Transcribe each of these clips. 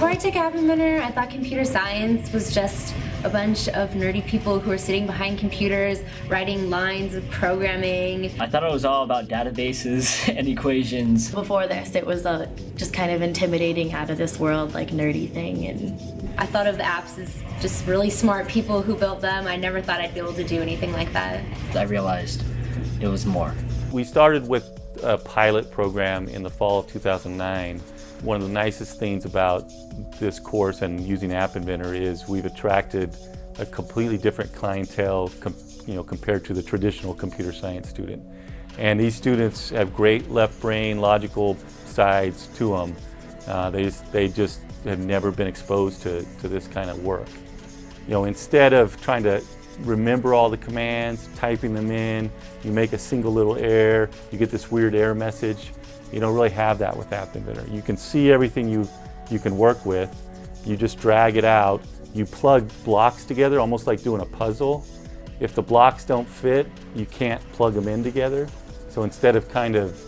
Before I took App Inventor, I thought computer science was just a bunch of nerdy people who are sitting behind computers writing lines of programming. I thought it was all about databases and equations. Before this, it was a just kind of intimidating, out of this world, like nerdy thing. And I thought of the apps as just really smart people who built them. I never thought I'd be able to do anything like that. I realized it was more. We started with a pilot program in the fall of 2009. One of the nicest things about this course and using App Inventor is we've attracted a completely different clientele compared to the traditional computer science student. And these students have great left brain, logical sides to them. They just have never been exposed to this kind of work. Instead of trying to remember all the commands, typing them in, you make a single little error, you get this weird error message. You don't really have that with App Inventor. You can see everything you can work with. You just drag it out. You plug blocks together, almost like doing a puzzle. If the blocks don't fit, you can't plug them in together. So instead of kind of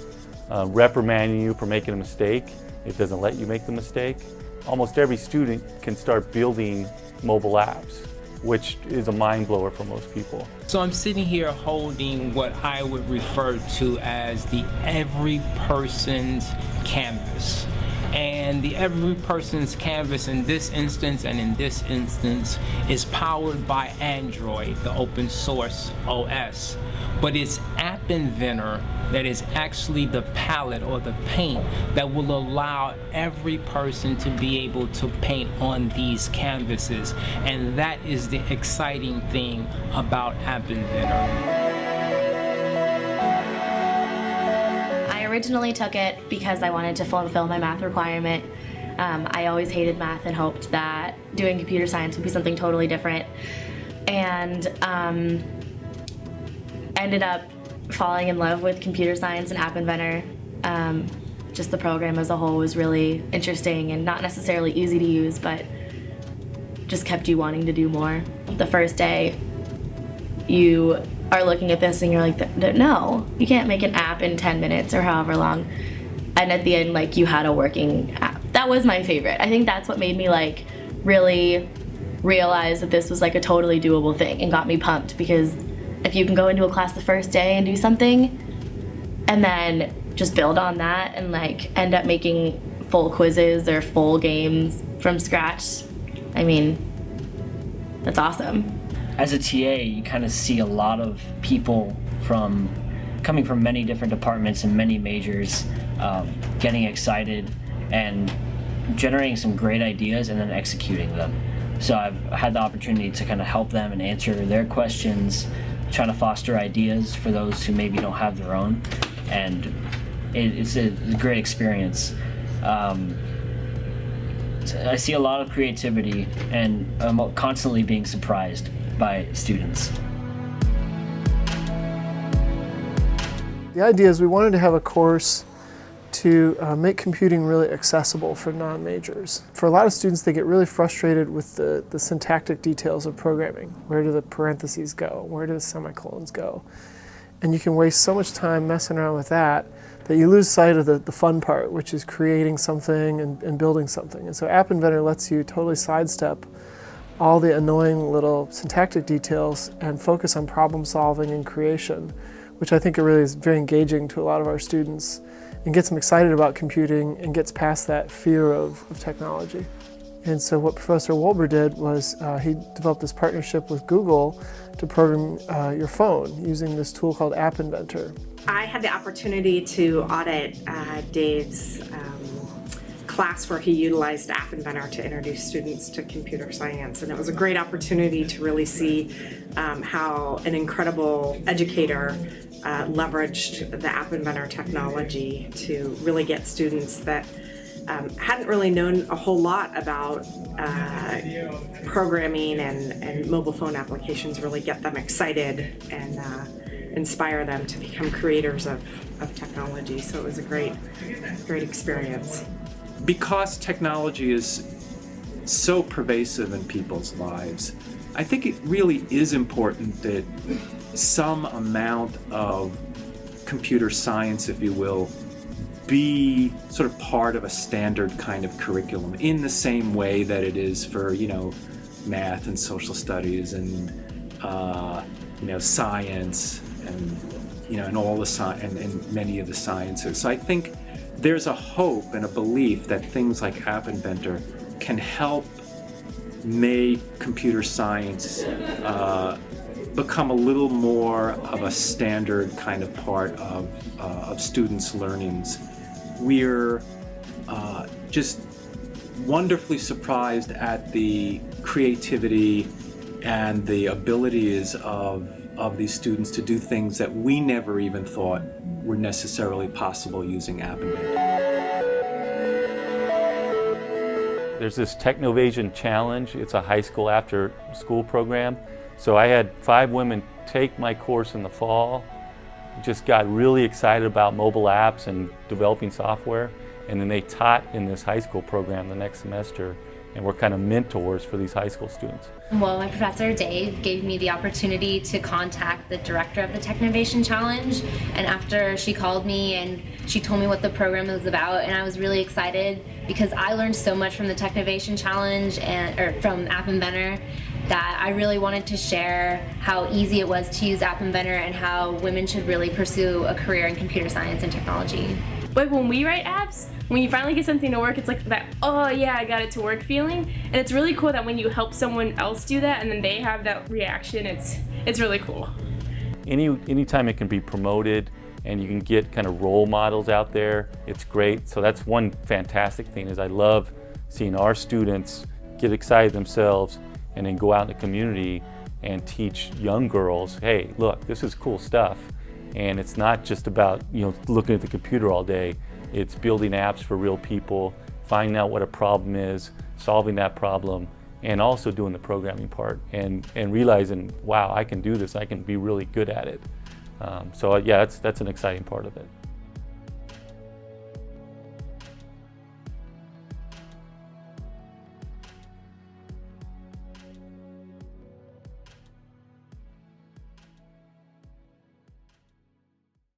reprimanding you for making a mistake, it doesn't let you make the mistake. Almost every student can start building mobile apps, which is a mind blower for most people. So I'm sitting here holding what I would refer to as the every person's canvas. And the every person's canvas in this instance and in this instance is powered by Android, the open source OS. But it's App Inventor that is actually the palette or the paint that will allow every person to be able to paint on these canvases. And that is the exciting thing about App Inventor. I originally took it because I wanted to fulfill my math requirement. I always hated math and hoped that doing computer science would be something totally different. And ended up falling in love with computer science and App Inventor. Just the program as a whole was really interesting and not necessarily easy to use, but just kept you wanting to do more. The first day, you are looking at this and you're like, no, you can't make an app in 10 minutes or however long. And at the end, like, you had a working app. That was my favorite. I think that's what made me like really realize that this was like a totally doable thing and got me pumped, because if you can go into a class the first day and do something and then just build on that and like end up making full quizzes or full games from scratch, I mean, that's awesome. As a TA, you kind of see a lot of people coming from many different departments and many majors, getting excited and generating some great ideas and then executing them. So I've had the opportunity to kind of help them and answer their questions, trying to foster ideas for those who maybe don't have their own, and it's a great experience. I see a lot of creativity, and I'm constantly being surprised by students. The idea is we wanted to have a course to make computing really accessible for non-majors. For a lot of students, they get really frustrated with the syntactic details of programming. Where do the parentheses go? Where do the semicolons go? And you can waste so much time messing around with that you lose sight of the fun part, which is creating something and building something. And so App Inventor lets you totally sidestep all the annoying little syntactic details and focus on problem solving and creation, which I think really is very engaging to a lot of our students and gets them excited about computing and gets past that fear of technology. And so what Professor Wolber did was he developed this partnership with Google to program your phone using this tool called App Inventor. I had the opportunity to audit Dave's class where he utilized App Inventor to introduce students to computer science, and it was a great opportunity to really see how an incredible educator leveraged the App Inventor technology to really get students that hadn't really known a whole lot about programming and mobile phone applications, really get them excited and inspire them to become creators of technology. So it was a great experience. Because technology is so pervasive in people's lives, I think it really is important that some amount of computer science, if you will, be sort of part of a standard kind of curriculum in the same way that it is for, math and social studies and, science and all the and many of the sciences. So I think there's a hope and a belief that things like App Inventor can help make computer science become a little more of a standard kind of part of students' learnings. We're just wonderfully surprised at the creativity and the abilities of these students to do things that we never even thought were necessarily possible using App Inventor. There's this Technovasion Challenge. It's a high school after school program. So I had 5 women take my course in the fall, just got really excited about mobile apps and developing software, and then they taught in this high school program the next semester, and we're kind of mentors for these high school students. Well, my professor, Dave, gave me the opportunity to contact the director of the Technovasion Challenge, and after she called me and she told me what the program was about, and I was really excited because I learned so much from the Technovasion Challenge or from App Inventor that I really wanted to share how easy it was to use App Inventor and how women should really pursue a career in computer science and technology. Like when we write apps, when you finally get something to work, it's like that, oh yeah, I got it to work feeling. And it's really cool that when you help someone else do that and then they have that reaction, it's really cool. Anytime it can be promoted and you can get kind of role models out there, it's great. So that's one fantastic thing is I love seeing our students get excited themselves and then go out in the community and teach young girls, hey, look, this is cool stuff. And it's not just about looking at the computer all day. It's building apps for real people, finding out what a problem is, solving that problem, and also doing the programming part and realizing, wow, I can do this. I can be really good at it. So yeah, that's an exciting part of it.